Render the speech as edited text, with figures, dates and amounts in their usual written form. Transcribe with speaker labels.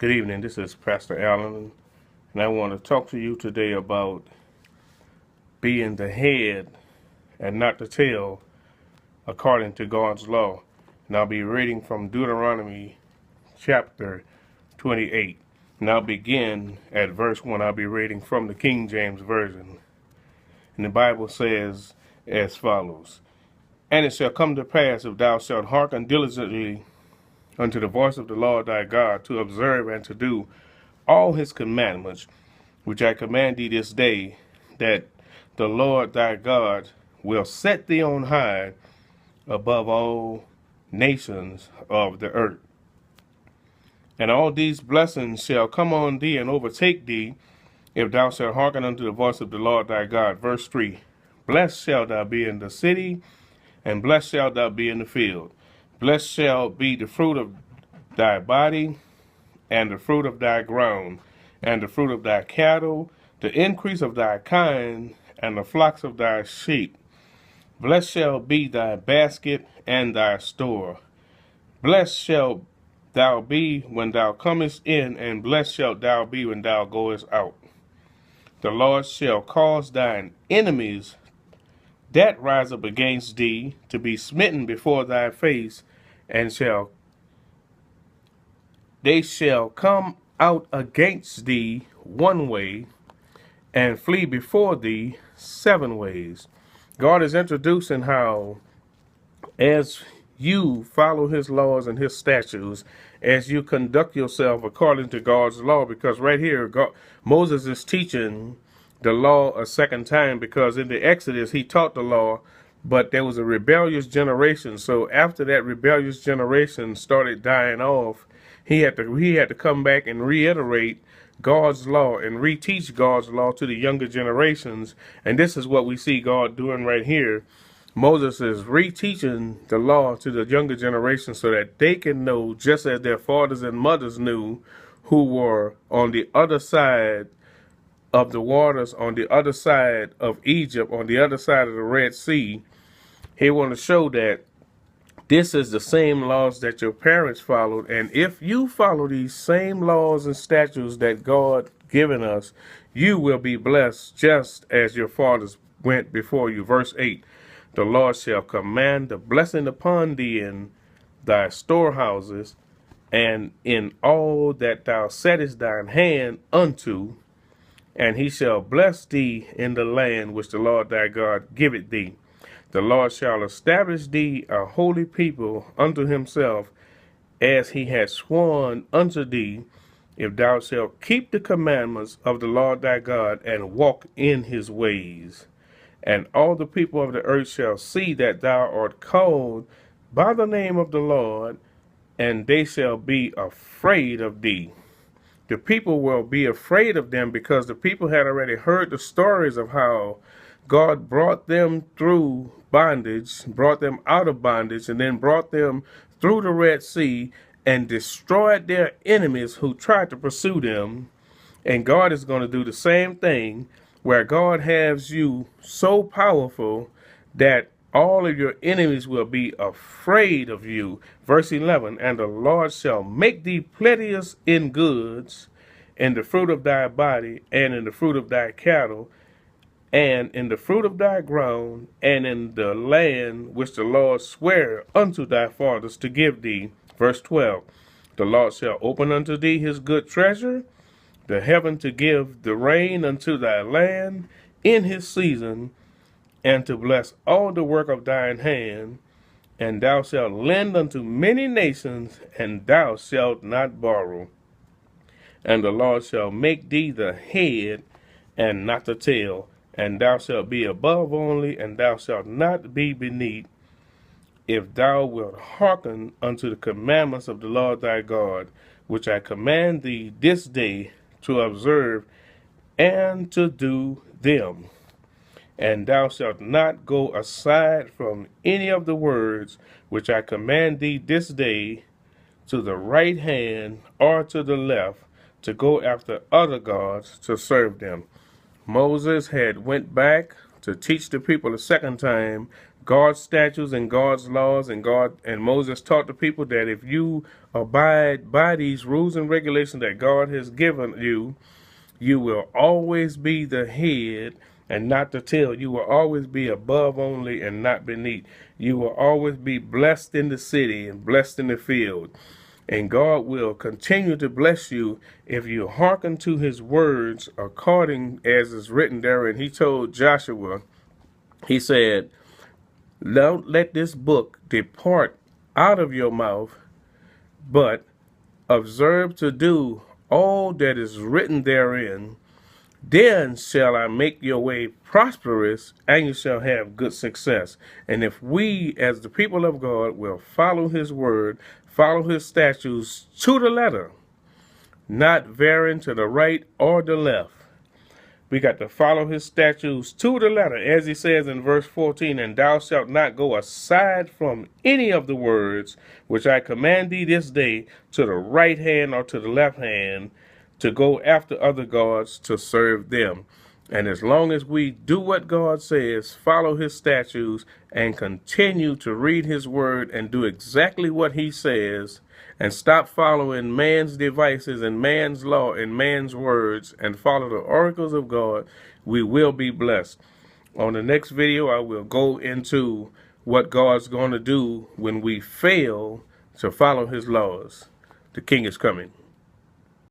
Speaker 1: Good evening. This is Pastor Allen, and I want to talk to you today about being the head and not the tail according to God's law. And I'll be reading from Deuteronomy chapter 28. And I'll begin at verse 1. I'll be reading from the King James Version. And the Bible says as follows: And it shall come to pass, if thou shalt hearken diligently unto the voice of the Lord thy God, to observe and to do all his commandments, which I command thee this day, that the Lord thy God will set thee on high above all nations of the earth. And all these blessings shall come on thee and overtake thee, if thou shalt hearken unto the voice of the Lord thy God. Verse 3, Blessed shalt thou be in the city, and blessed shalt thou be in the field. Blessed shall be the fruit of thy body, and the fruit of thy ground, and the fruit of thy cattle, the increase of thy kind, and the flocks of thy sheep. Blessed shall be thy basket and thy store. Blessed shalt thou be when thou comest in, and blessed shalt thou be when thou goest out. The Lord shall cause thine enemies that rise up against thee to be smitten before thy face, and they shall come out against thee one way, and flee before thee 7 ways. God is introducing how, as you follow his laws and his statutes, as you conduct yourself according to God's law, because right here, Moses is teaching the law a second time, because in the Exodus, he taught the law, but there was a rebellious generation. So after that rebellious generation started dying off, he had to come back and reiterate God's law and reteach God's law to the younger generations. And this is what we see God doing right here. Moses is reteaching the law to the younger generation so that they can know, just as their fathers and mothers knew, who were on the other side of the waters, on the other side of Egypt, on the other side of the Red Sea. He want to show that this is the same laws that your parents followed, and if you follow these same laws and statutes that God given us, you will be blessed just as your fathers went before you. Verse 8, the Lord shall command the blessing upon thee in thy storehouses, and in all that thou settest thine hand unto, and he shall bless thee in the land which the Lord thy God giveth thee. The Lord shall establish thee a holy people unto himself, as he hath sworn unto thee, if thou shalt keep the commandments of the Lord thy God, and walk in his ways. And all the people of the earth shall see that thou art called by the name of the Lord, and they shall be afraid of thee. The people will be afraid of them, because the people had already heard the stories of how God brought them through bondage, brought them out of bondage, and then brought them through the Red Sea and destroyed their enemies who tried to pursue them. And God is going to do the same thing, where God has you so powerful that all of your enemies will be afraid of you. Verse 11, and the Lord shall make thee plenteous in goods, in the fruit of thy body, and in the fruit of thy cattle, and in the fruit of thy ground, and in the land which the Lord sware unto thy fathers to give thee. Verse 12, the Lord shall open unto thee his good treasure, the heaven to give the rain unto thy land in his season, and to bless all the work of thine hand. And thou shalt lend unto many nations, and thou shalt not borrow. And the Lord shall make thee the head and not the tail, and thou shalt be above only, and thou shalt not be beneath, if thou wilt hearken unto the commandments of the Lord thy God, which I command thee this day to observe and to do them. And thou shalt not go aside from any of the words which I command thee this day, to the right hand or to the left, to go after other gods to serve them. Moses had went back to teach the people a second time God's statutes and God's laws, and Moses taught the people that if you abide by these rules and regulations that God has given you, you will always be the head and not the tail. You will always be above only and not beneath. You will always be blessed in the city and blessed in the field. And God will continue to bless you if you hearken to his words according as is written there. And he told Joshua, he said, don't let this book depart out of your mouth, but observe to do all that is written therein. Then shall I make your way prosperous, and you shall have good success. And if we, as the people of God, will follow his word, follow his statutes to the letter, not varying to the right or the left, we got to follow his statutes to the letter, as he says in verse 14, and thou shalt not go aside from any of the words which I command thee this day to the right hand or to the left hand, to go after other gods to serve them. And as long as we do what God says, follow his statutes, and continue to read his word and do exactly what he says, and stop following man's devices and man's law and man's words, and follow the oracles of God, we will be blessed. On the next video, I will go into what God's going to do when we fail to follow his laws. The King is coming.